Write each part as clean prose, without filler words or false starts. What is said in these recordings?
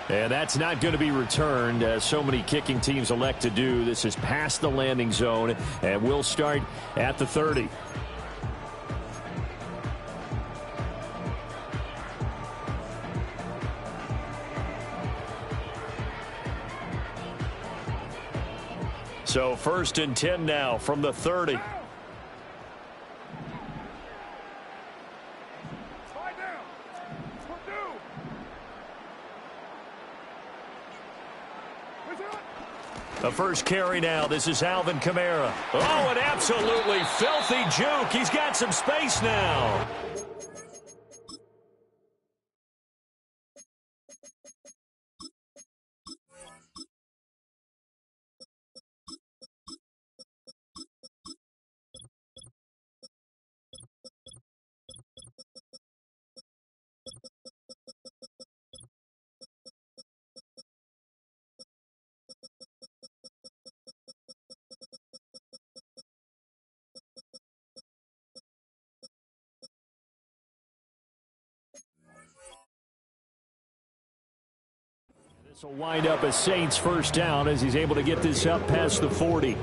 And that's not going to be returned, as so many kicking teams elect to do. This is past the landing zone, and we'll start at the 30. So 1st and 10 now from the 30. The first carry now. This is Alvin Kamara. Oh, an absolutely filthy juke. He's got some space now. This will wind up a Saints first down as he's able to get this up past the 40.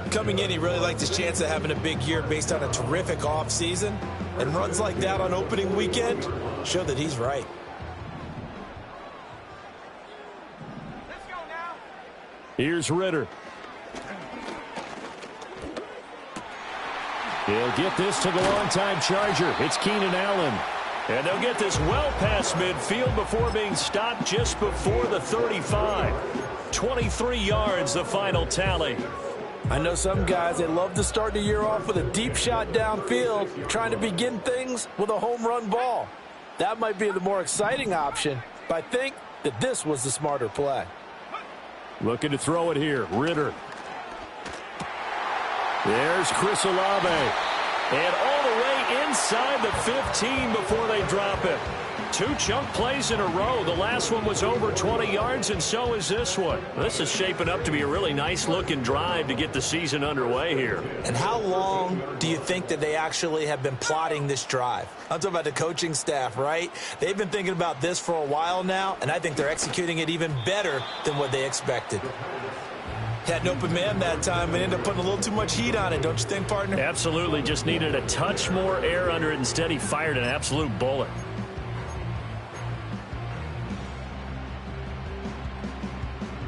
Coming in, he really liked his chance of having a big year based on a terrific offseason. And runs like that on opening weekend show that he's right. Let's go now. Here's Ritter. He'll get this to the longtime Charger. It's Keenan Allen. And they'll get this well past midfield before being stopped just before the 35. 23 yards, the final tally. I know some guys, they love to start the year off with a deep shot downfield, trying to begin things with a home run ball. That might be the more exciting option, but I think that this was the smarter play. Looking to throw it here. Ritter. There's Chris Olave. And all the way inside the 15 before they drop it. 2 chunk plays in a row. The last one was over 20 yards, and so is this one. This is shaping up to be a really nice-looking drive to get the season underway here. And how long do you think that they actually have been plotting this drive? I'm talking about the coaching staff, right? They've been thinking about this for a while now, and I think they're executing it even better than what they expected. Had an open man that time and ended up putting a little too much heat on it, don't you think, partner? Absolutely. Just needed a touch more air under it. Instead, he fired an absolute bullet.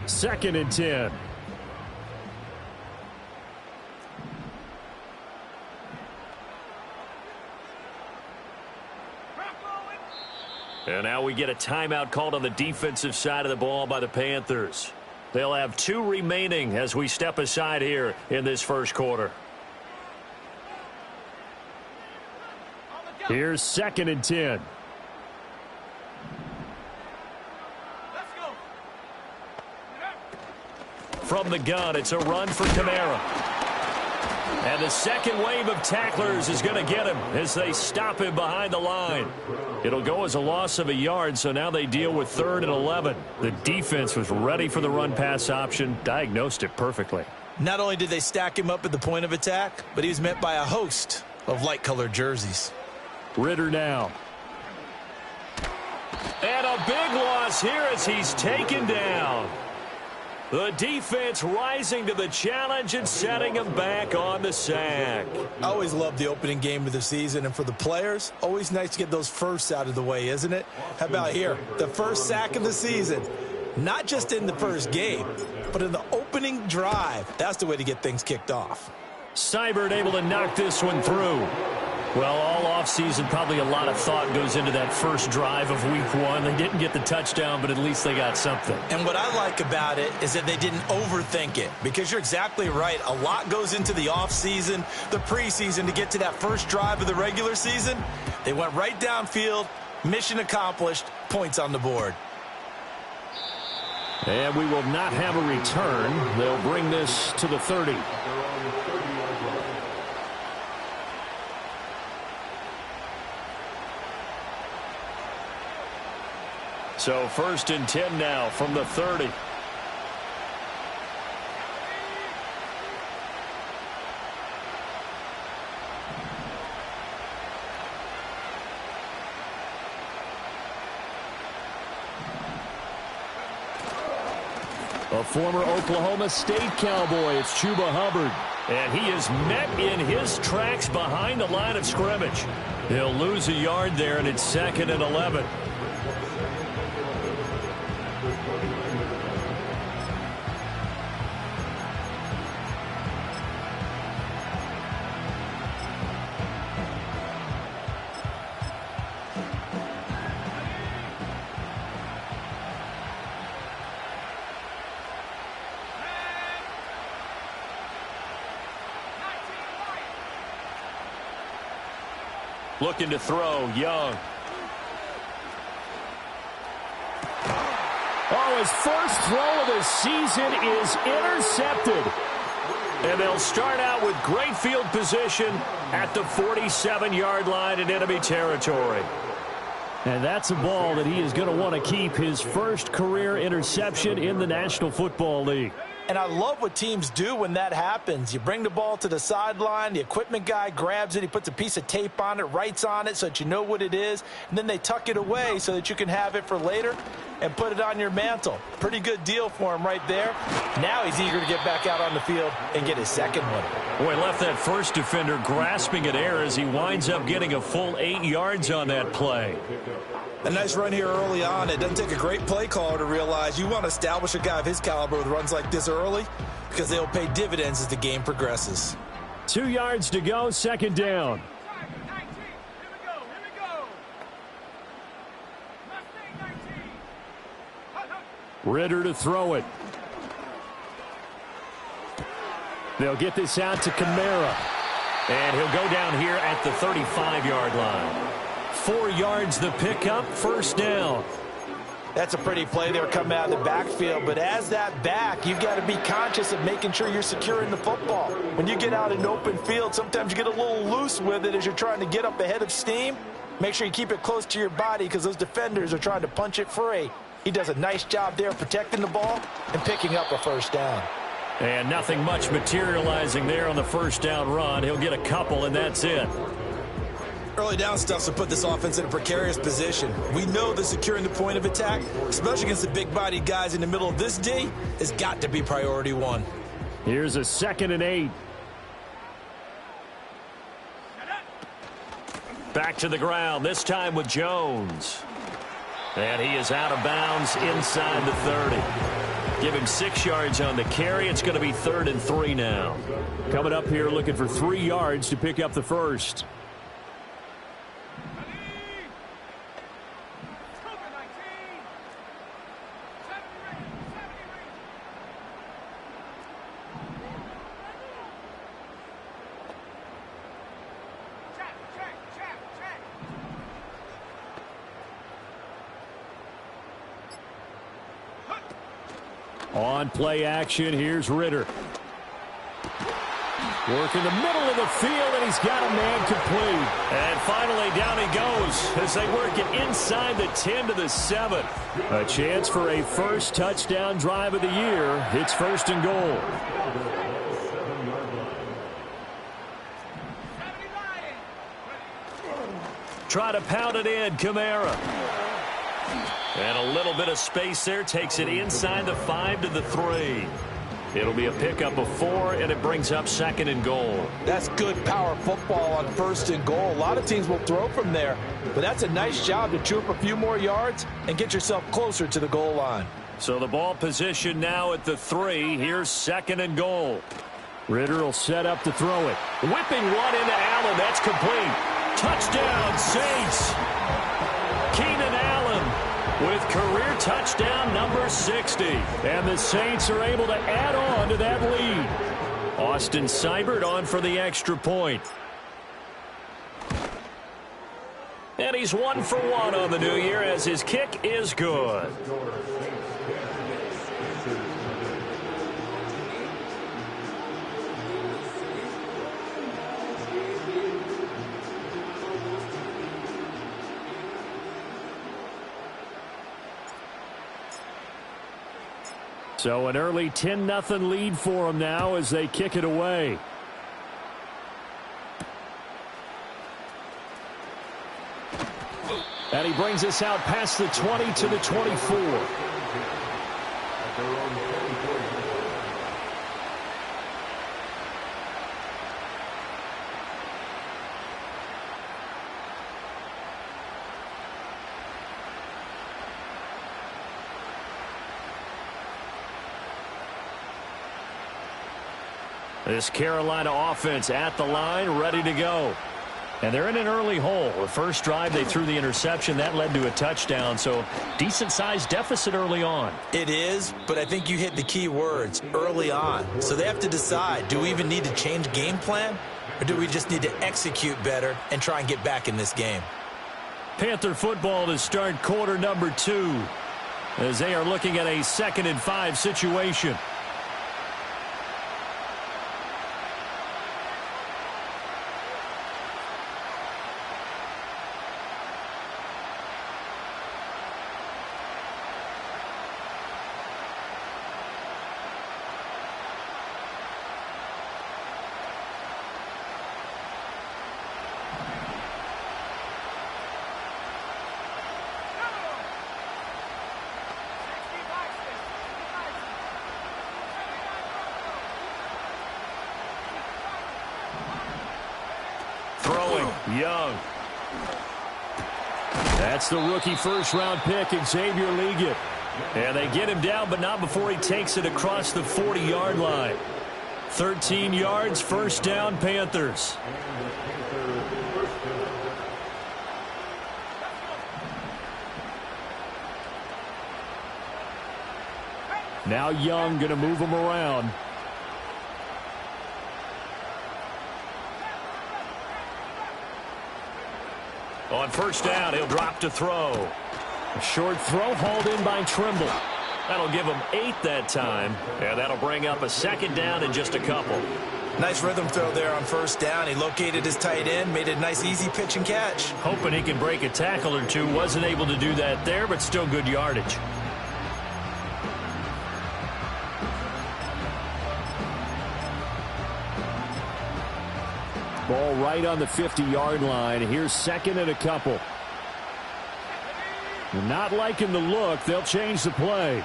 Second and 10. And now we get a timeout called on the defensive side of the ball by the Panthers. They'll have 2 remaining as we step aside here in this first quarter. Here's 2nd and 10. From the gun, it's a run for Kamara. And the second wave of tacklers is going to get him as they stop him behind the line. It'll go as a loss of a yard, so now they deal with 3rd and 11. The defense was ready for the run-pass option, diagnosed it perfectly. Not only did they stack him up at the point of attack, but he was met by a host of light-colored jerseys. Ritter now. And a big loss here as he's taken down. The defense rising to the challenge and setting him back on the sack. I always love the opening game of the season, and for the players, always nice to get those firsts out of the way, isn't it? How about here? The first sack of the season. Not just in the first game, but in the opening drive. That's the way to get things kicked off. Seibert able to knock this one through. Well, all offseason, probably a lot of thought goes into that first drive of week 1. They didn't get the touchdown, but at least they got something. And what I like about it is that they didn't overthink it, because you're exactly right. A lot goes into the offseason, the preseason, to get to that first drive of the regular season. They went right downfield, mission accomplished, points on the board. And we will not have a return. They'll bring this to the 30. So 1st and 10 now from the 30. A former Oklahoma State Cowboy, it's Chuba Hubbard. And he is met in his tracks behind the line of scrimmage. He'll lose a yard there, and it's 2nd and 11. Looking to throw, Young. Oh, his first throw of the season is intercepted. And they'll start out with great field position at the 47-yard line in enemy territory. And that's a ball that he is going to want to keep, his first career interception in the National Football League. And I love what teams do when that happens. You bring the ball to the sideline, the equipment guy grabs it, he puts a piece of tape on it, writes on it so that you know what it is, and then they tuck it away so that you can have it for later and put it on your mantle. Pretty good deal for him right there. Now he's eager to get back out on the field and get his second one. Boy, left that first defender grasping at air as he winds up getting a full 8 yards on that play. A nice run here early on. It doesn't take a great play caller to realize you want to establish a guy of his caliber with runs like this early because they'll pay dividends as the game progresses. 2 yards to go, 2nd down. Ritter to throw it. They'll get this out to Kamara. And he'll go down here at the 35-yard line. 4 yards the pickup, 1st down. That's a pretty play there coming out of the backfield, but as that back, you've got to be conscious of making sure you're securing the football. When you get out in open field, sometimes you get a little loose with it as you're trying to get up ahead of steam. Make sure you keep it close to your body because those defenders are trying to punch it free. He does a nice job there protecting the ball and picking up a 1st down. And nothing much materializing there on the 1st down run. He'll get a couple, and that's it. Early down stuff to put this offense in a precarious position. We know that securing the point of attack, especially against the big-bodied guys in the middle of this D, has got to be priority 1. Here's a 2nd and 8. Back to the ground, this time with Jones. And he is out of bounds inside the 30. Give him 6 yards on the carry. It's going to be 3rd and 3 now. Coming up here looking for 3 yards to pick up the first. On play action, here's Ritter. Work in the middle of the field, and he's got a man complete. And finally, down he goes as they work it inside the 10 to the 7. A chance for a first touchdown drive of the year. It's 1st and goal. Try to pound it in, Kamara. And a little bit of space there takes it inside the 5 to the 3. It'll be a pickup of 4, and it brings up 2nd and goal. That's good power football on 1st and goal. A lot of teams will throw from there, but that's a nice job to chew up a few more yards and get yourself closer to the goal line. So the ball position now at the 3. Here's 2nd and goal. Ritter will set up to throw it. Whipping one into Allen. That's complete. Touchdown, Saints. Keenan Allen with career touchdown number 60. And the Saints are able to add on to that lead. Austin Seibert on for the extra point. And he's 1 for 1 on the new year as his kick is good. So an early 10-0 lead for them now as they kick it away. And he brings us out past the 20 to the 24. This Carolina offense at the line, ready to go. And they're in an early hole. The first drive, they threw the interception. That led to a touchdown, so decent-sized deficit early on. It is, but I think you hit the key words, early on. So they have to decide, do we even need to change game plan, or do we just need to execute better and try and get back in this game? Panther football to start quarter number 2 as they are looking at a 2nd and 5 situation. Young. That's the rookie first-round pick, Xavier Liggett. And they get him down, but not before he takes it across the 40-yard line. 13 yards, first down, Panthers. Now Young going to move him around. On first down, he'll drop to throw. A short throw hauled in by Trimble. That'll give him 8 that time, and that'll bring up a 2nd down in just a couple. Nice rhythm throw there on first down. He located his tight end, made a nice easy pitch and catch. Hoping he can break a tackle or two. Wasn't able to do that there, but still good yardage. Ball right on the 50-yard line. Here's 2nd and a couple. Not liking the look. They'll change the play.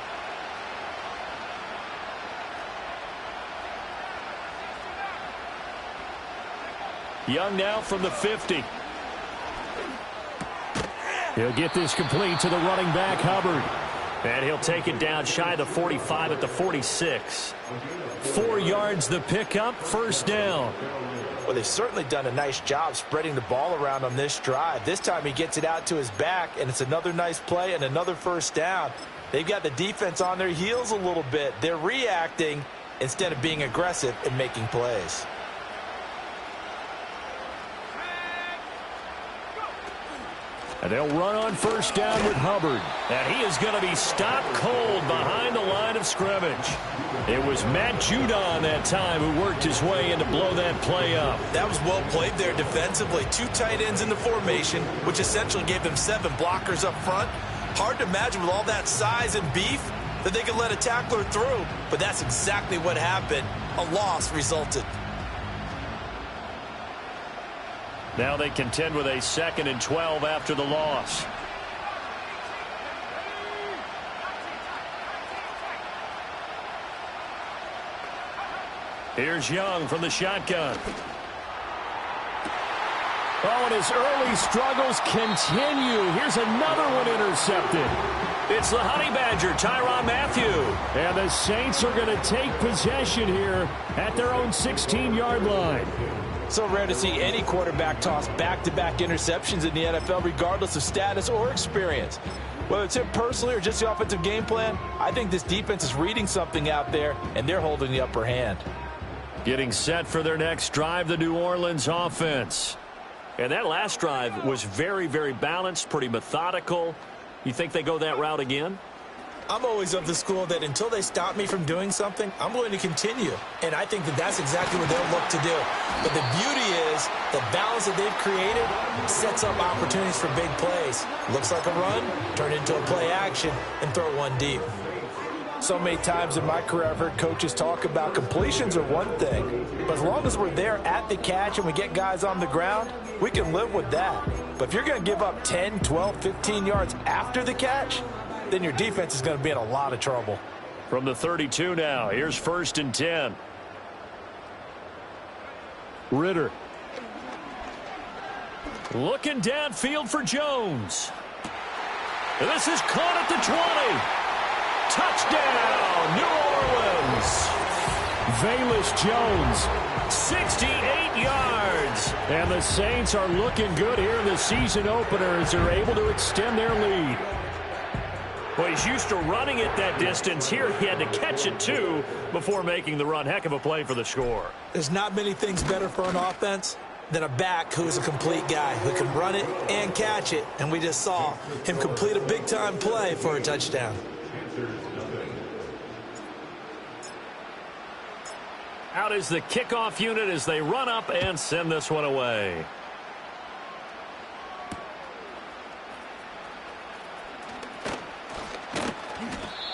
Young now from the 50. He'll get this complete to the running back, Hubbard. And he'll take it down shy of the 45 at the 46. 4 yards the pickup, first down. Well, they've certainly done a nice job spreading the ball around on this drive. This time he gets it out to his back, and it's another nice play and another first down. They've got the defense on their heels a little bit. They're reacting instead of being aggressive and making plays. And they'll run on first down with Hubbard. And he is going to be stopped cold behind the line of scrimmage. It was Matt Judon that time who worked his way in to blow that play up. That was well played there defensively. 2 tight ends in the formation, which essentially gave them 7 blockers up front. Hard to imagine with all that size and beef that they could let a tackler through. But that's exactly what happened. A loss resulted. Now they contend with a 2nd and 12 after the loss. Here's Young from the shotgun. Oh, and his early struggles continue. Here's another one intercepted. It's the Honey Badger, Tyrann Mathieu. And the Saints are going to take possession here at their own 16-yard line. So rare to see any quarterback toss back-to-back interceptions in the NFL, regardless of status or experience. Whether it's him personally or just the offensive game plan, I think this defense is reading something out there, and they're holding the upper hand. Getting set for their next drive, the New Orleans offense. And that last drive was very, very balanced, pretty methodical. You think they go that route again? I'm always of the school that until they stop me from doing something, I'm going to continue. And I think that that's exactly what they'll look to do. But the beauty is the balance that they've created sets up opportunities for big plays. Looks like a run, turn into a play action, and throw one deep. So many times in my career I've heard coaches talk about completions are one thing. But as long as we're there at the catch and we get guys on the ground, we can live with that. But if you're going to give up 10, 12, 15 yards after the catch, then your defense is going to be in a lot of trouble. From the 32 now, here's 1st and 10. Ritter. Looking downfield for Jones. And this is caught at the 20. Touchdown, New Orleans. Velus Jones, 68 yards. And the Saints are looking good here in the season opener as they're able to extend their lead. Well, he's used to running it that distance. Here he had to catch it, too, before making the run. Heck of a play for the score. There's not many things better for an offense than a back who's a complete guy who can run it and catch it. And we just saw him complete a big-time play for a touchdown. Out is the kickoff unit as they run up and send this one away.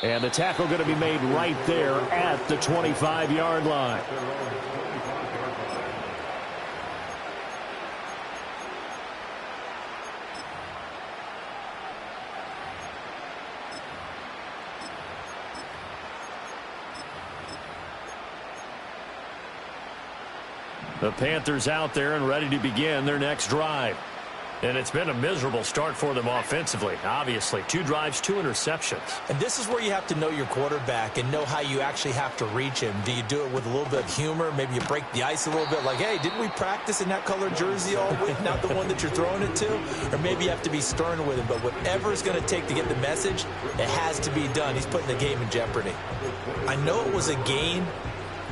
And the tackle going to be made right there at the 25-yard line. The Panthers out there and ready to begin their next drive. And it's been a miserable start for them offensively, obviously. 2 drives, 2 interceptions. And this is where you have to know your quarterback and know how you actually have to reach him. Do you do it with a little bit of humor? Maybe you break the ice a little bit, like, hey, didn't we practice in that colored jersey all week, not the one that you're throwing it to? Or maybe you have to be stern with him. But whatever it's going to take to get the message, it has to be done. He's putting the game in jeopardy. I know it was a gain,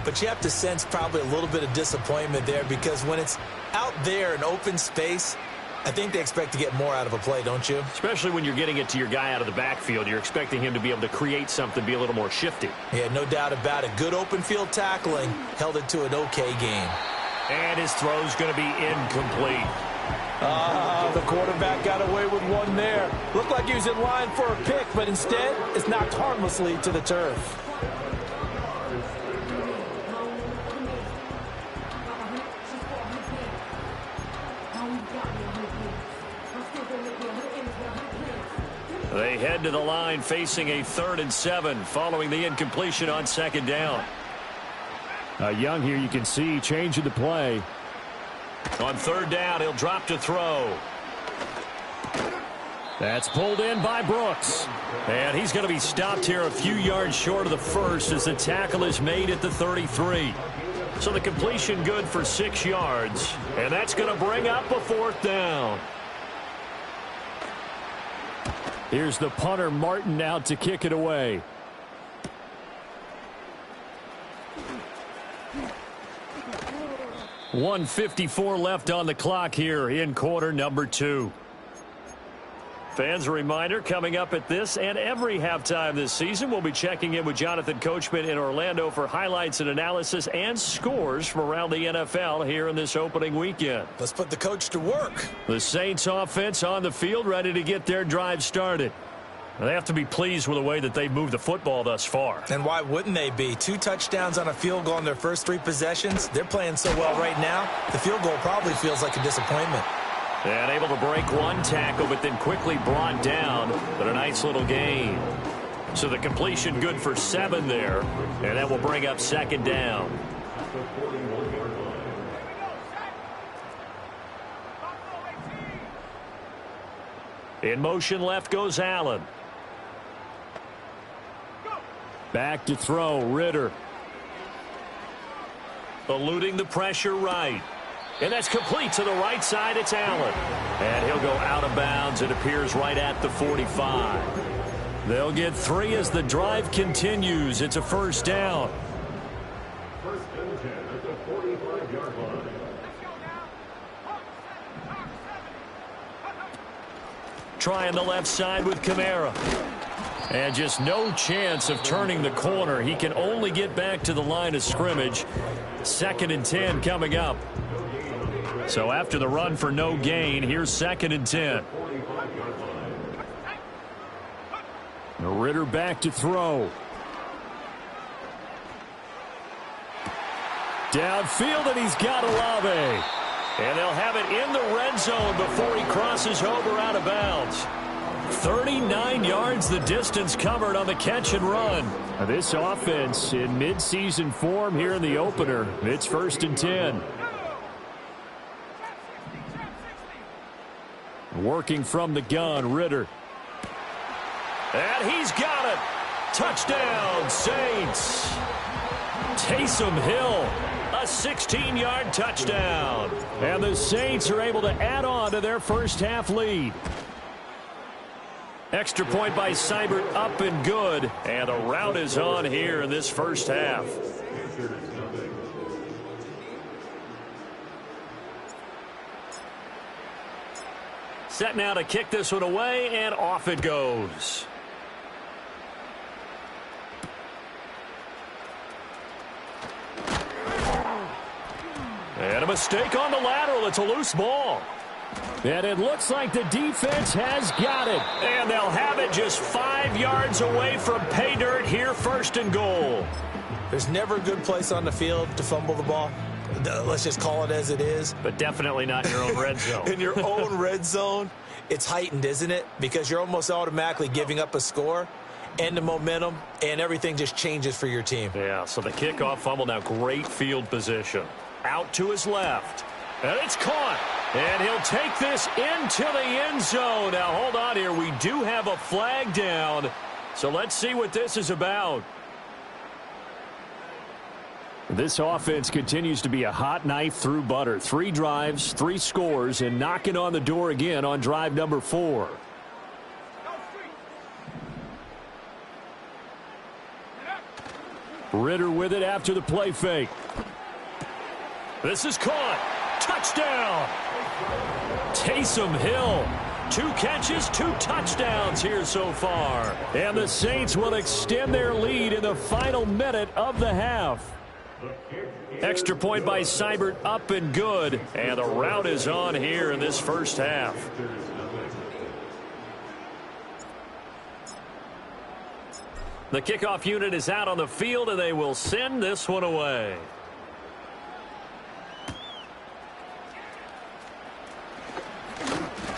but you have to sense probably a little bit of disappointment there, because when it's out there in open space, I think they expect to get more out of a play, don't you? Especially when you're getting it to your guy out of the backfield. You're expecting him to be able to create something, be a little more shifty. Yeah, no doubt about it. Good open field tackling held it to an okay game. And his throw's going to be incomplete. The quarterback got away with one there. Looked like he was in line for a pick, but instead it's knocked harmlessly to the turf. They head to the line facing a 3rd and 7 following the incompletion on 2nd down. Young here, you can see changing the play. On 3rd down, he'll drop to throw. That's pulled in by Brooks. And he's going to be stopped here a few yards short of the first as the tackle is made at the 33. So the completion good for 6 yards. And that's going to bring up a 4th down. Here's the punter, Martin, out to kick it away. .154 left on the clock here in quarter number 2. Fans, a reminder, coming up at this and every halftime this season, we'll be checking in with Jonathan Coachman in Orlando for highlights and analysis and scores from around the NFL here in this opening weekend. Let's put the coach to work. The Saints offense on the field, ready to get their drive started. They have to be pleased with the way that they've moved the football thus far. And why wouldn't they be? 2 touchdowns on a field goal in their first 3 possessions. They're playing so well right now, the field goal probably feels like a disappointment. And able to break one tackle, but then quickly brought down. But a nice little gain. So the completion good for 7 there. And that will bring up 2nd down. In motion left goes Allen. Back to throw, Ritter. Eluding the pressure right. And that's complete to the right side. It's Allen. And he'll go out of bounds. It appears right at the 45. They'll get 3 as the drive continues. It's a 1st down. First and 10 at the 45-yard line. Trying the left side with Kamara. And just no chance of turning the corner. He can only get back to the line of scrimmage. 2nd and 10 coming up. So after the run for no gain, here's 2nd and 10. Ritter back to throw. Downfield, and he's got Olave. And they'll have it in the red zone before he crosses over out of bounds. 39 yards the distance covered on the catch and run. This offense in midseason form here in the opener. It's 1st and 10. Working from the gun, Ritter. And he's got it. Touchdown, Saints. Taysom Hill, a 16-yard touchdown. And the Saints are able to add on to their first half lead. Extra point by Seibert, up and good. And the route is on here in this first half. Set now to kick this one away, and off it goes. And a mistake on the lateral. It's a loose ball. And it looks like the defense has got it. And they'll have it just 5 yards away from pay dirt here, 1st and goal. There's never a good place on the field to fumble the ball. Let's just call it as it is. But definitely not in your own red zone. In your own red zone, it's heightened, isn't it? Because you're almost automatically giving up a score and the momentum, and everything just changes for your team. Yeah, so the kickoff fumble, now great field position. Out to his left. And it's caught. And he'll take this into the end zone. Now, hold on here. We do have a flag down. So let's see what this is about. This offense continues to be a hot knife through butter. 3 drives, 3 scores, and knocking on the door again on drive number 4. Ritter with it after the play fake. This is caught. Touchdown. Taysom Hill. 2 catches, 2 touchdowns here so far. And the Saints will extend their lead in the final minute of the half. Extra point by Seibert, up and good. And the route is on here in this first half. The kickoff unit is out on the field, and they will send this one away.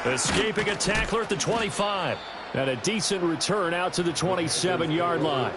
Escaping a tackler at the 25. And a decent return out to the 27-yard line.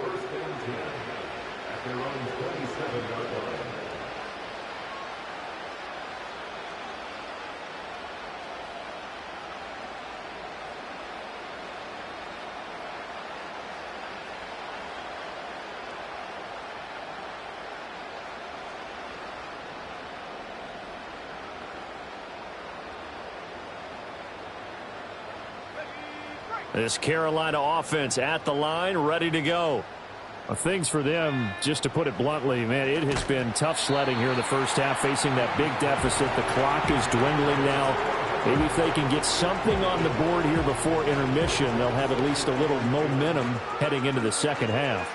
This Carolina offense at the line, ready to go. Well, things for them, just to put it bluntly, man, it has been tough sledding here in the first half, facing that big deficit. The clock is dwindling now. Maybe if they can get something on the board here before intermission, they'll have at least a little momentum heading into the second half.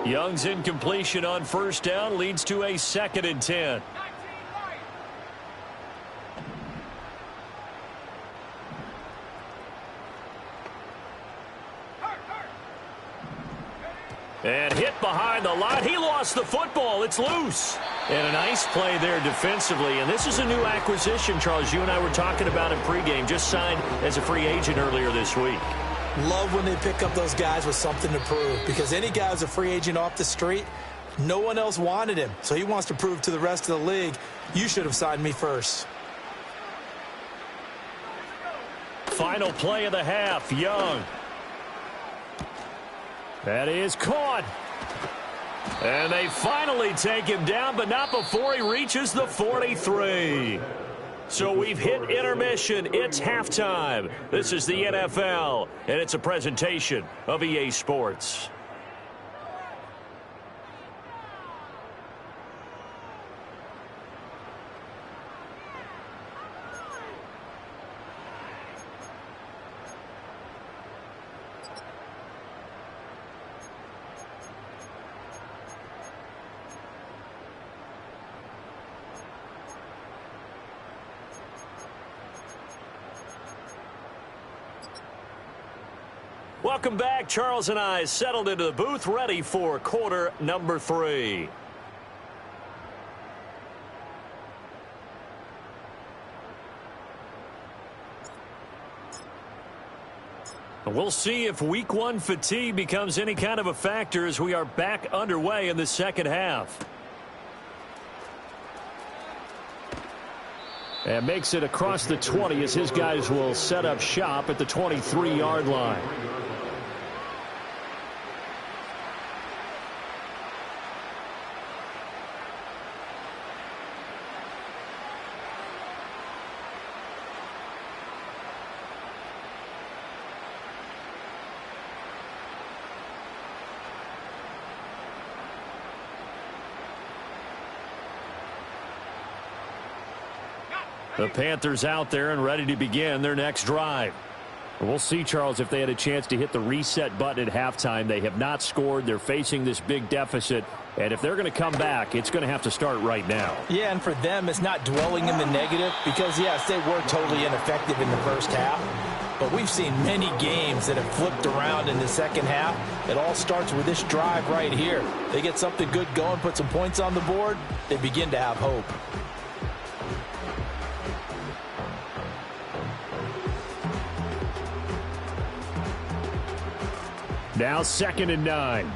Young's incompletion on first down leads to a 2nd and 10. And hit behind the line. He lost the football. It's loose. And a nice play there defensively. And this is a new acquisition, Charles. You and I were talking about in pregame. Just signed as a free agent earlier this week. Love when they pick up those guys with something to prove, because any guy who's a free agent off the street, no one else wanted him. So he wants to prove to the rest of the league, you should have signed me first. Final play of the half, Young. That is caught. And they finally take him down, but not before he reaches the 43. So we've hit intermission. It's halftime. This is the NFL, and it's a presentation of EA Sports. Welcome back. Charles and I settled into the booth, ready for quarter number 3. We'll see if week 1 fatigue becomes any kind of a factor as we are back underway in the second half. And makes it across the 20 as his guys will set up shop at the 23-yard line. The Panthers out there and ready to begin their next drive. We'll see, Charles, if they had a chance to hit the reset button at halftime. They have not scored. They're facing this big deficit. And if they're going to come back, it's going to have to start right now. Yeah, and for them, it's not dwelling in the negative because, yes, they were totally ineffective in the first half. But we've seen many games that have flipped around in the second half. It all starts with this drive right here. They get something good going, put some points on the board, they begin to have hope. Now 2nd and 9.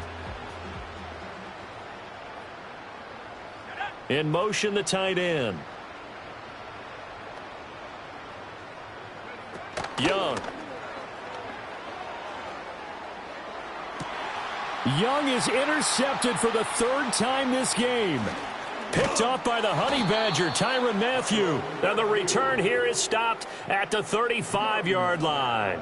In motion, the tight end. Young. Young is intercepted for the 3rd time this game. Picked off by the Honey Badger, Tyrann Mathieu. Now the return here is stopped at the 35-yard line.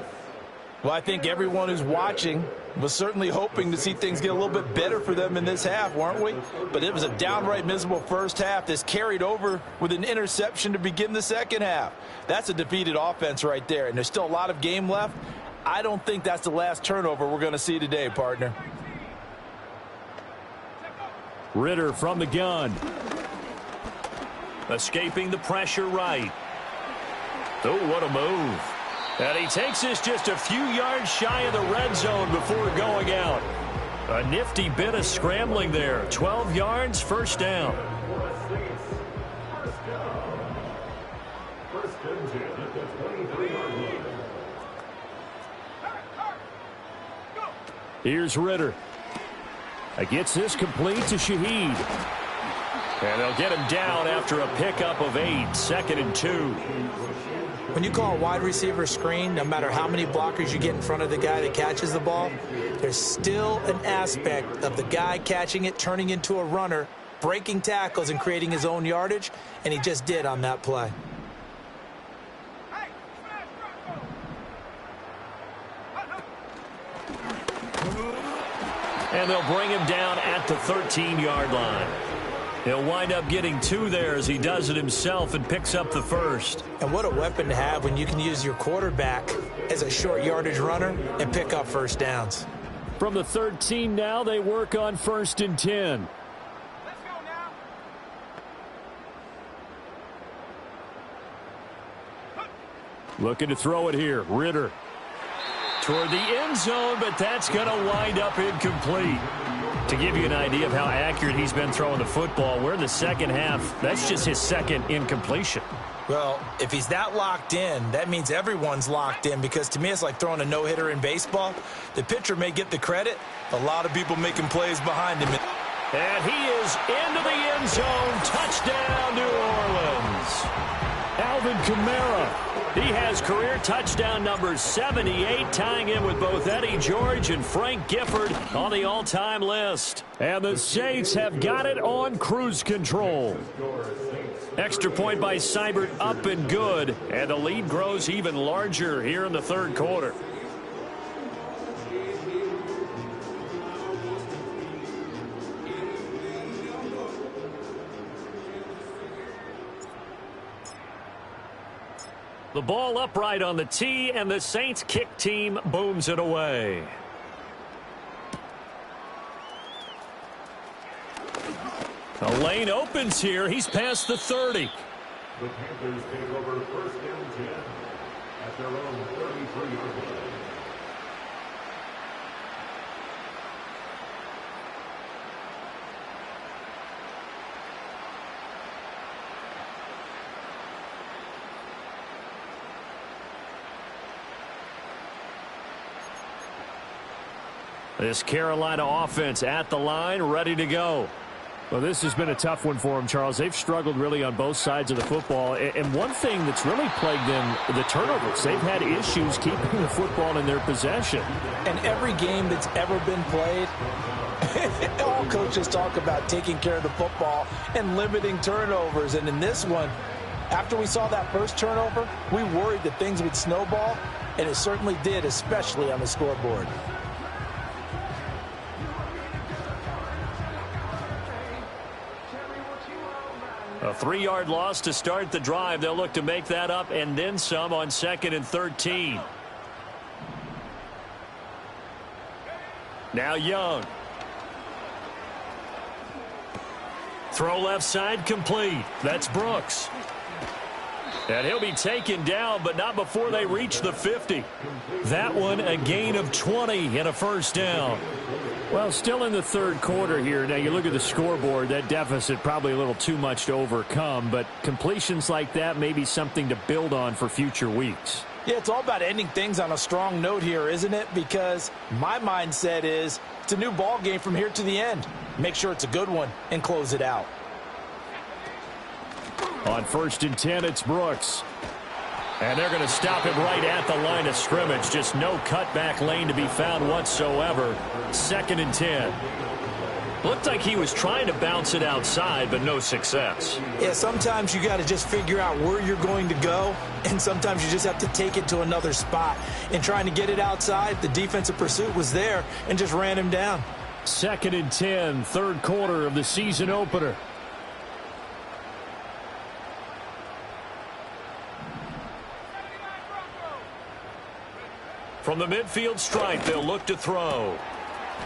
Well, I think everyone who's watching was certainly hoping to see things get a little bit better for them in this half, weren't we? But it was a downright miserable first half. This carried over with an interception to begin the second half. That's a defeated offense right there, and there's still a lot of game left. I don't think that's the last turnover we're going to see today, partner. Ritter from the gun. Escaping the pressure right. Oh, what a move. And he takes this just a few yards shy of the red zone before going out. A nifty bit of scrambling there. 12 yards, first down. Here's Ritter. Gets this complete to Shaheed. And they'll get him down after a pickup of 8. 2nd and 2. When you call a wide receiver screen, no matter how many blockers you get in front of the guy that catches the ball, there's still an aspect of the guy catching it, turning into a runner, breaking tackles and creating his own yardage, and he just did on that play. And they'll bring him down at the 13-yard line. He'll wind up getting 2 there as he does it himself and picks up the first. And what a weapon to have when you can use your quarterback as a short yardage runner and pick up first downs. From the 13 now, they work on 1st and 10. Let's go now. Looking to throw it here. Ritter. Toward the end zone, but that's going to wind up incomplete. To give you an idea of how accurate he's been throwing the football, we're in the second half. That's just his 2nd incompletion. Well, if he's that locked in, that means everyone's locked in, because to me it's like throwing a no-hitter in baseball. The pitcher may get the credit, a lot of people making plays behind him. And he is into the end zone. Touchdown, New Orleans. Alvin Kamara. He has career touchdown number 78, tying in with both Eddie George and Frank Gifford on the all-time list. And the Saints have got it on cruise control. Extra point by Seibert, up and good. And the lead grows even larger here in the 3rd quarter. The ball upright on the tee, and the Saints kick team booms it away. A lane opens here. He's past the 30. The Panthers take over 1st and 10 at their own 33-yard line. This Carolina offense at the line, ready to go. Well, this has been a tough one for them, Charles. They've struggled really on both sides of the football. And one thing that's really plagued them, the turnovers. They've had issues keeping the football in their possession. And every game that's ever been played, all coaches talk about taking care of the football and limiting turnovers. And in this one, after we saw that first turnover, we worried that things would snowball, and it certainly did, especially on the scoreboard. A 3-yard loss to start the drive. They'll look to make that up and then some on 2nd and 13. Now Young. Throw left side complete. That's Brooks. And he'll be taken down, but not before they reach the 50. That one a gain of 20 and a first down. Well, still in the third quarter here. Now, you look at the scoreboard, that deficit probably a little too much to overcome, but completions like that may be something to build on for future weeks. Yeah, it's all about ending things on a strong note here, isn't it? Because my mindset is it's a new ball game from here to the end. Make sure it's a good one and close it out. On 1st and 10, it's Brooks. And they're going to stop him right at the line of scrimmage. Just no cutback lane to be found whatsoever. 2nd and 10. Looked like he was trying to bounce it outside, but no success. Yeah, sometimes you got to just figure out where you're going to go, and sometimes you just have to take it to another spot. In trying to get it outside, the defensive pursuit was there and just ran him down. 2nd and 10, third quarter of the season opener. From the midfield stripe, they'll look to throw.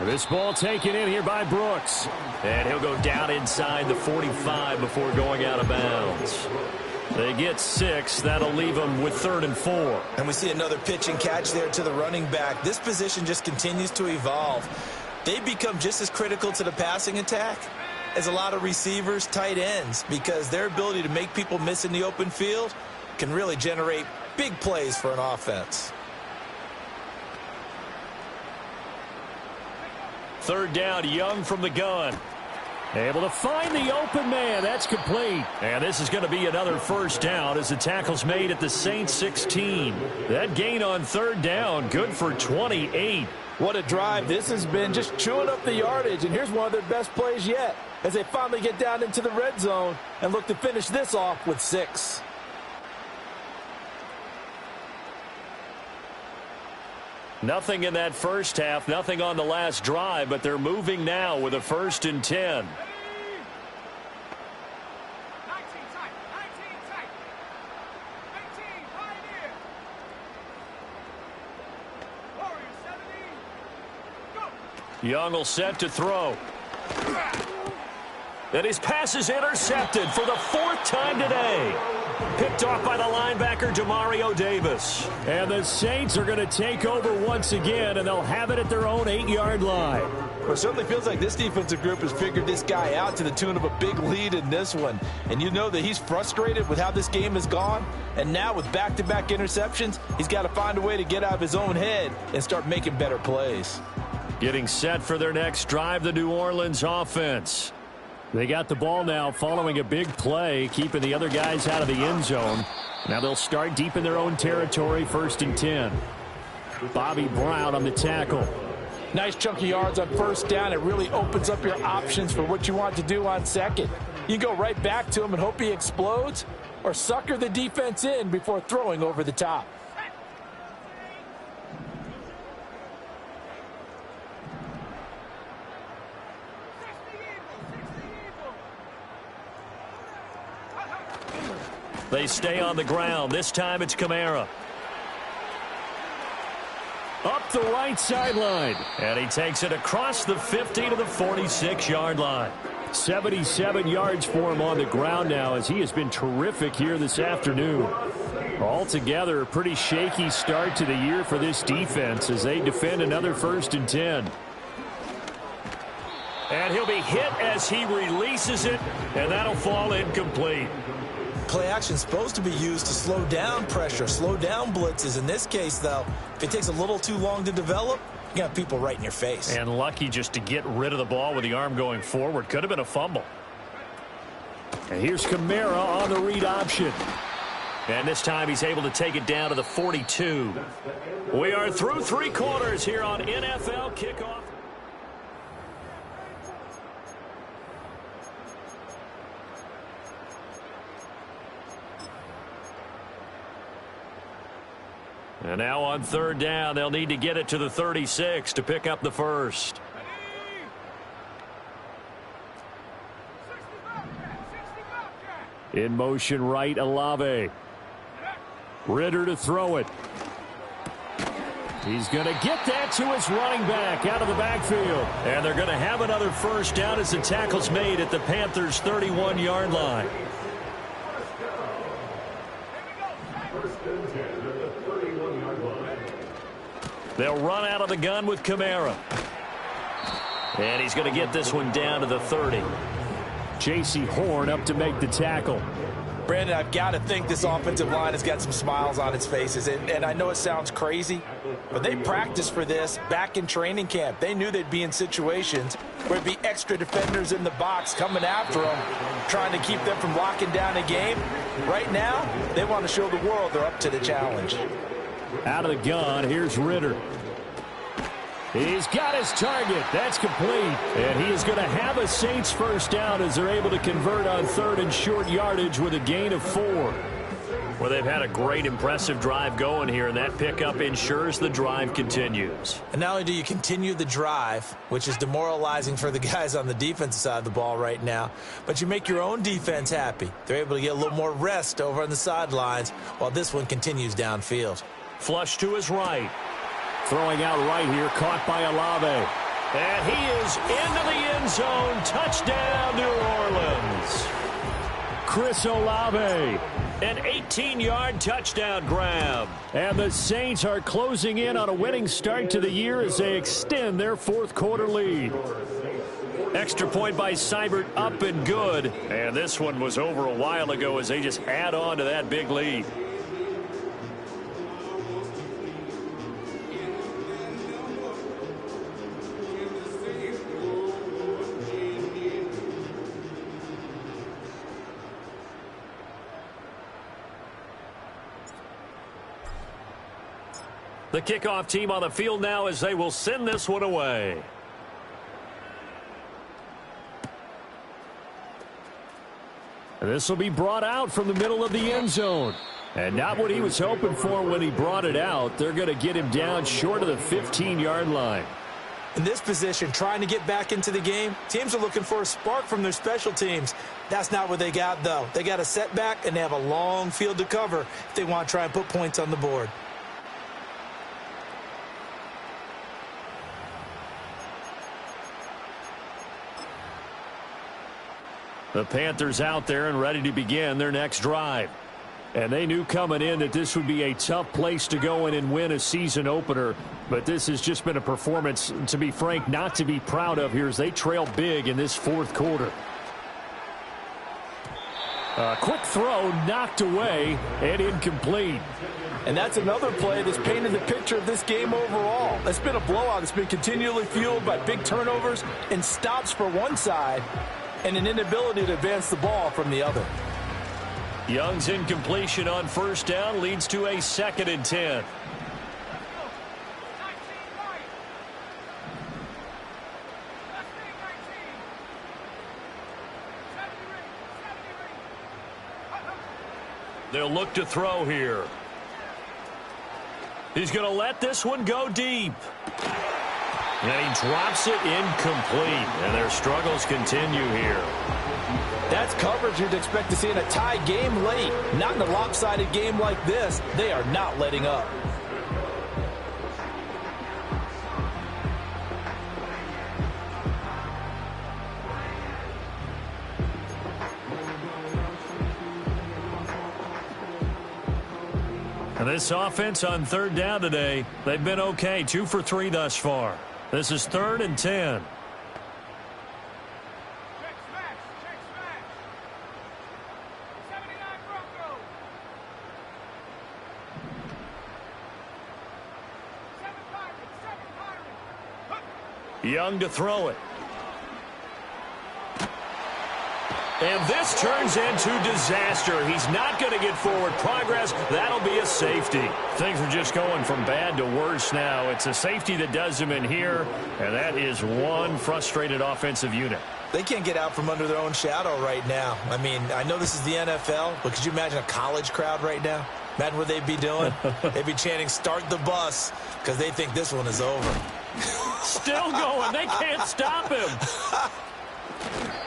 This ball taken in here by Brooks. And he'll go down inside the 45 before going out of bounds. They get 6. That'll leave them with 3rd and 4. And we see another pitch and catch there to the running back. This position just continues to evolve. They become just as critical to the passing attack as a lot of receivers, tight ends, because their ability to make people miss in the open field can really generate big plays for an offense. 3rd down, Young from the gun. Able to find the open man. That's complete. And this is going to be another first down as the tackle's made at the Saints 16. That gain on 3rd down, good for 28. What a drive this has been, just chewing up the yardage. And here's one of their best plays yet as they finally get down into the red zone and look to finish this off with 6. Nothing in that first half, nothing on the last drive, but they're moving now with a 1st and 10. 19 tight, 19 tight. 18, Pioneer. Warriors 70. Go. Young will set to throw. And his pass is intercepted for the 4th time today. Picked off by the linebacker, Demario Davis. And the Saints are going to take over once again, and they'll have it at their own 8-yard line. Well, it certainly feels like this defensive group has figured this guy out to the tune of a big lead in this one. And you know that he's frustrated with how this game has gone. And now with back-to-back interceptions, he's got to find a way to get out of his own head and start making better plays. Getting set for their next drive, the New Orleans offense. They got the ball now following a big play, keeping the other guys out of the end zone. Now they'll start deep in their own territory, 1st and 10. Bobby Brown on the tackle. Nice chunky yards on 1st down. It really opens up your options for what you want to do on 2nd. You go right back to him and hope he explodes, or sucker the defense in before throwing over the top. They stay on the ground. This time it's Kamara. Up the right sideline. And he takes it across the 50 to the 46-yard line. 77 yards for him on the ground now, as he has been terrific here this afternoon. Altogether, a pretty shaky start to the year for this defense as they defend another 1st and 10. And he'll be hit as he releases it, and that'll fall incomplete. Play action is supposed to be used to slow down pressure, slow down blitzes. In this case, though, if it takes a little too long to develop, you got people right in your face. And lucky just to get rid of the ball with the arm going forward. Could have been a fumble. And here's Kamara on the read option. And this time he's able to take it down to the 42. We are through 3 quarters here on NFL Kickoff. And now on 3rd down, they'll need to get it to the 36 to pick up the first. In motion right, Olave. Ritter to throw it. He's going to get that to his running back out of the backfield. And they're going to have another first down as the tackle's made at the Panthers' 31-yard line. They'll run out of the gun with Kamara. And he's going to get this one down to the 30. J.C. Horn up to make the tackle. Brandon, I've got to think this offensive line has got some smiles on its faces. And I know it sounds crazy, but they practiced for this back in training camp. They knew they'd be in situations where it'd be extra defenders in the box coming after them, trying to keep them from locking down a game. Right now, they want to show the world they're up to the challenge. Out of the gun, here's Ritter. He's got his target. That's complete. And he is going to have a Saints first down as they're able to convert on 3rd and short yardage with a gain of 4. Well, they've had a great, impressive drive going here, and that pickup ensures the drive continues. And not only do you continue the drive, which is demoralizing for the guys on the defensive side of the ball right now, but you make your own defense happy. They're able to get a little more rest over on the sidelines while this one continues downfield. Flush to his right. Throwing out right here, caught by Olave. And he is into the end zone. Touchdown, New Orleans. Chris Olave. An 18-yard touchdown grab. And the Saints are closing in on a winning start to the year as they extend their 4th quarter lead. Extra point by Seibert, up and good. And this one was over a while ago as they just add on to that big lead. The kickoff team on the field now as they will send this one away. And this will be brought out from the middle of the end zone. And not what he was hoping for when he brought it out. They're going to get him down short of the 15-yard line. In this position, trying to get back into the game, teams are looking for a spark from their special teams. That's not what they got, though. They got a setback, and they have a long field to cover if they want to try and put points on the board. The Panthers out there and ready to begin their next drive. And they knew coming in that this would be a tough place to go in and win a season opener. But this has just been a performance, to be frank, not to be proud of here as they trail big in this 4th quarter. A quick throw knocked away and incomplete. And that's another play that's painted the picture of this game overall. It's been a blowout. It's been continually fueled by big turnovers and stops for one side and an inability to advance the ball from the other. Young's incompletion on first down leads to a 2nd and 10. They'll look to throw here. He's going to let this one go deep. And he drops it incomplete. And their struggles continue here. That's coverage you'd expect to see in a tie game late. Not in a lopsided game like this. They are not letting up. And this offense on 3rd down today, they've been okay. 2 for 3 thus far. This is 3rd and 10. Young to throw it. And this turns into disaster. He's not going to get forward progress. That'll be a safety. Things are just going from bad to worse now. It's a safety that does him in here, and that is one frustrated offensive unit. They can't get out from under their own shadow right now. I mean, I know this is the NFL, but could you imagine a college crowd right now? Imagine what they'd be doing. They'd be chanting, "Start the bus," because they think this one is over. Still going. They can't stop him.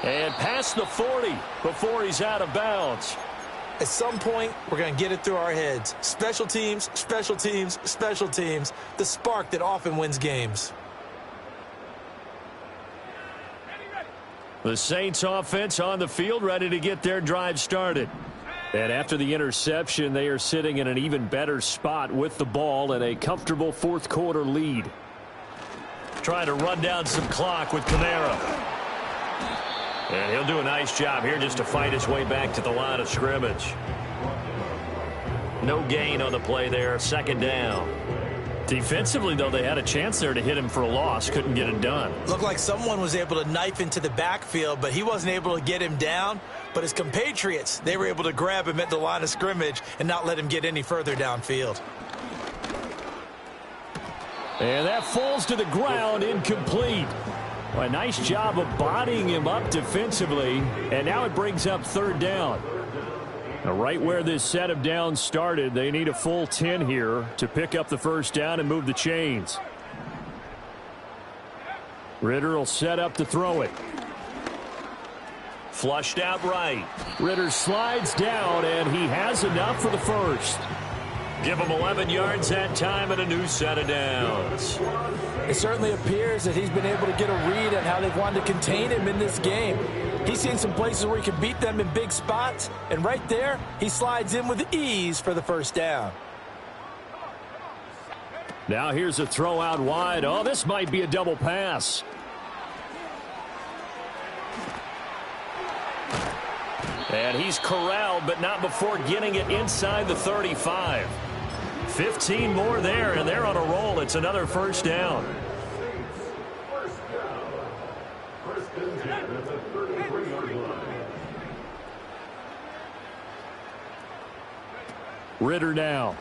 And past the 40 before he's out of bounds. At some point, we're going to get it through our heads. Special teams, special teams, special teams. The spark that often wins games. The Saints offense on the field, ready to get their drive started. And after the interception, they are sitting in an even better spot with the ball and a comfortable fourth quarter lead. Trying to run down some clock with Kamara. And he'll do a nice job here just to fight his way back to the line of scrimmage. No gain on the play there. Second down. Defensively, though, they had a chance there to hit him for a loss. Couldn't get it done. Looked like someone was able to knife into the backfield, but he wasn't able to get him down. But his compatriots, they were able to grab him at the line of scrimmage and not let him get any further downfield. And that falls to the ground, incomplete. Well, a nice job of bodying him up defensively, and now it brings up third down. Now, right where this set of downs started, they need a full 10 here to pick up the first down and move the chains. Ritter will set up to throw it. Flushed out right. Ritter slides down, and he has enough for the first. Give him 11 yards that time and a new set of downs. It certainly appears that he's been able to get a read on how they've wanted to contain him in this game. He's seen some places where he can beat them in big spots, and right there, he slides in with ease for the first down. Now here's a throw out wide. Oh, this might be a double pass. And he's corralled, but not before getting it inside the 35. 15 more there, and they're on a roll. It's another first down. Ritter now.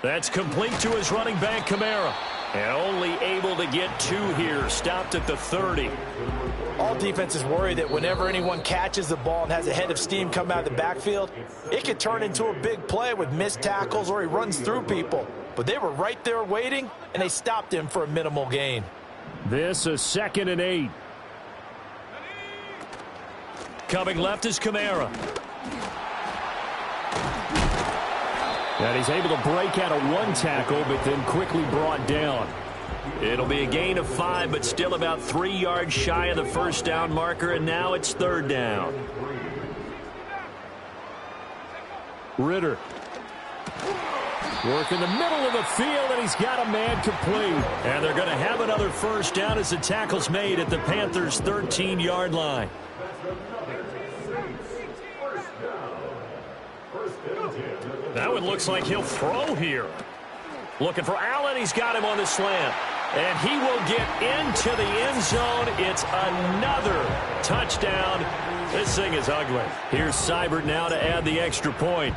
That's complete to his running back, Kamara. And only able to get two here. Stopped at the 30. All defenses worry that whenever anyone catches the ball and has a head of steam come out of the backfield, it could turn into a big play with missed tackles or he runs through people. But they were right there waiting, and they stopped him for a minimal gain. This is 2nd and 8. Coming left is Kamara. And he's able to break out of one tackle, but then quickly brought down. It'll be a gain of 5, but still about 3 yards shy of the first down marker, and now it's third down. Ritter. Work in the middle of the field, and he's got a man complete. And they're going to have another first down as the tackle's made at the Panthers' 13-yard line. That one looks like he'll throw here. Looking for Allen. He's got him on the slant. And he will get into the end zone. It's another touchdown. This thing is ugly. Here's Seibert now to add the extra point.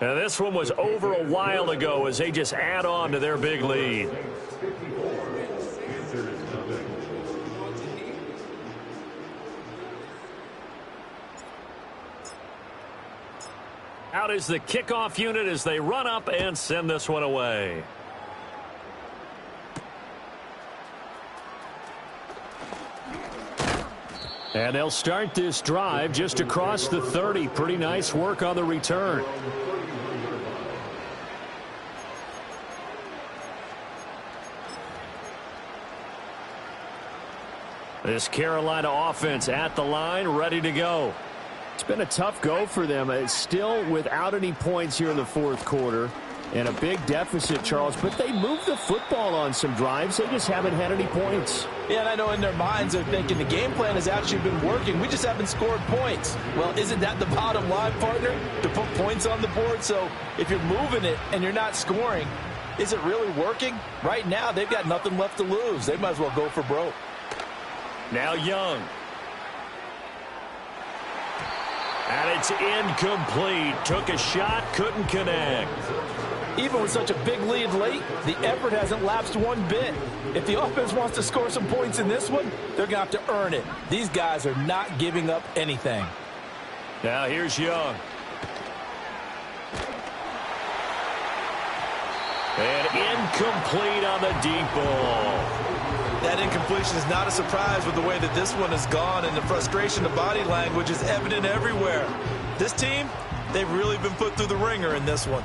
And this one was over a while ago as they just add on to their big lead. Out is the kickoff unit as they run up and send this one away. And they'll start this drive just across the 30. Pretty nice work on the return. This Carolina offense at the line, ready to go. It's been a tough go for them. It's still without any points here in the fourth quarter and a big deficit, Charles. But they moved the football on some drives. They just haven't had any points. Yeah, and I know in their minds they're thinking the game plan has actually been working. We just haven't scored points. Well, isn't that the bottom line, partner? To put points on the board? So if you're moving it and you're not scoring, Is it really working? Right now, they've got nothing left to lose. They might as well go for broke. Now Young. And it's incomplete. Took a shot, couldn't connect. Even with such a big lead late, the effort hasn't lapsed one bit. If the offense wants to score some points in this one, they're going to have to earn it. These guys are not giving up anything. Now here's Young. And incomplete on the deep ball. That incompletion is not a surprise with the way that this one has gone, and the frustration, the body language is evident everywhere. This team, they've really been put through the ringer in this one.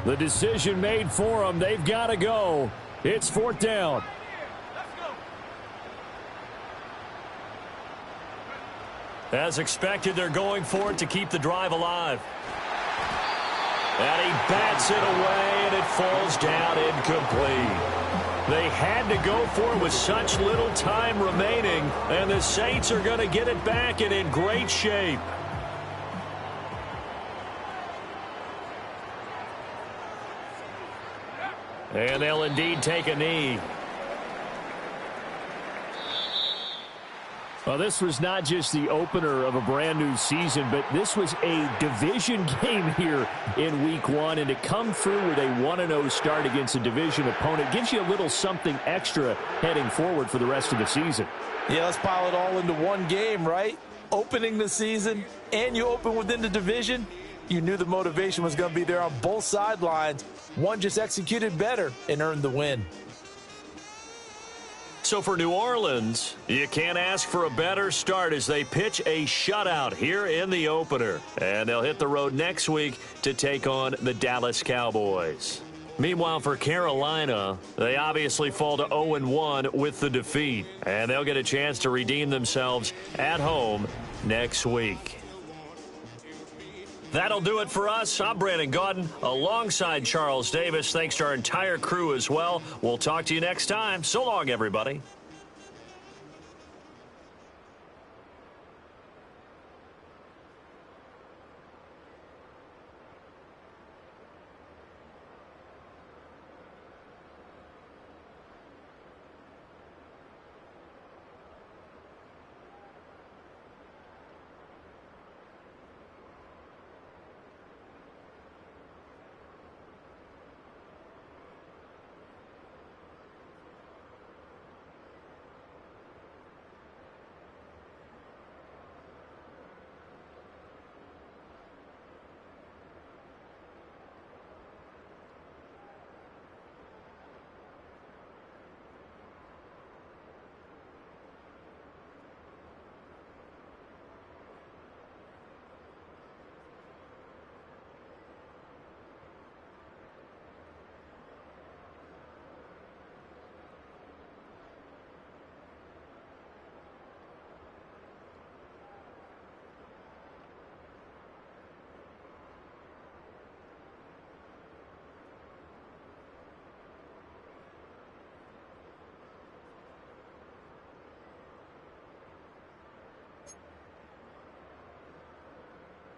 The decision made for them. They've got to go. It's 4th down. Let's go. As expected, they're going for it to keep the drive alive. And he bats it away, and it falls down incomplete. They had to go for it with such little time remaining, and the Saints are going to get it back and in great shape. And they'll indeed take a knee. Well, this was not just the opener of a brand new season, but this was a division game here in week 1. And to come through with a 1-0 start against a division opponent gives you a little something extra heading forward for the rest of the season. Yeah, let's pile it all into one game, right? Opening the season, and you open within the division. You knew the motivation was going to be there on both sidelines. One just executed better and earned the win. So for New Orleans, you can't ask for a better start as they pitch a shutout here in the opener. And they'll hit the road next week to take on the Dallas Cowboys. Meanwhile, for Carolina, they obviously fall to 0-1 with the defeat. And they'll get a chance to redeem themselves at home next week. That'll do it for us. I'm Brandon Gaudin alongside Charles Davis. Thanks to our entire crew as well. We'll talk to you next time. So long, everybody.